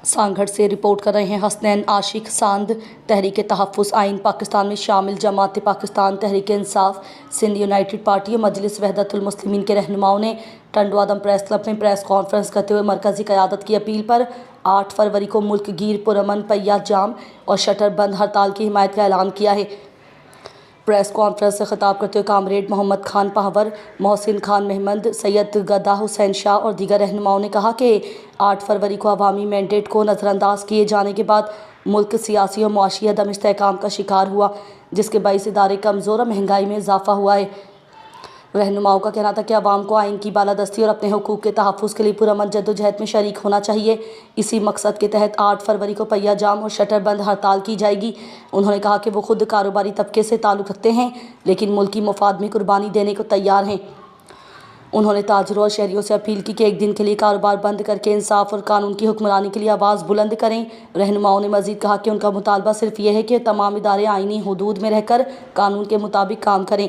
سانگھڑ سے رپورٹ کر رہے ہیں حسنین عاشق ساند۔ تحریک تحفظ آئین پاکستان میں شامل جماعت پاکستان، تحریک انصاف سندھ یونائیٹڈ پارٹی اور مجلس وحدت المسلمین کے رہنماؤں نے ٹنڈو آدم پریس کلب میں پریس کانفرنس کرتے ہوئے مرکزی قیادت کی اپیل پر 8 فروری کو ملک گیر پرامن پہیہ جام اور شٹر بند ہڑتال کی حمایت کا اعلان کیا ہے۔ پریس کانفرنس سے خطاب کرتے ہوئے کامریڈ محمد خان پہور، محسن خان مہمند، سید گدا حسین شاہ اور دیگر رہنماؤں نے کہا کہ 8 فروری کو عوامی مینڈیٹ کو نظر انداز کیے جانے کے بعد ملک سیاسی اور معاشی عدم استحکام کا شکار ہوا، جس کے باعث ادارے کمزور اور مہنگائی میں اضافہ ہوا ہے۔ رہنماؤں کا کہنا تھا کہ عوام کو آئین کی بالادستی اور اپنے حقوق کے تحفظ کے لیے پرامن جدوجہد میں شریک ہونا چاہیے۔ اسی مقصد کے تحت 8 فروری کو پہیہ جام اور شٹر بند ہڑتال کی جائے گی۔ انہوں نے کہا کہ وہ خود کاروباری طبقے سے تعلق رکھتے ہیں لیکن ملکی مفاد میں قربانی دینے کو تیار ہیں۔ انہوں نے تاجروں اور شہریوں سے اپیل کی کہ ایک دن کے لیے کاروبار بند کر کے انصاف اور قانون کی حکمرانی کے لیے آواز بلند کریں۔ رہنماؤں نے مزید کہا کہ ان کا مطالبہ صرف یہ ہے کہ تمام ادارے آئینی حدود میں رہ کر قانون کے مطابق کام کریں۔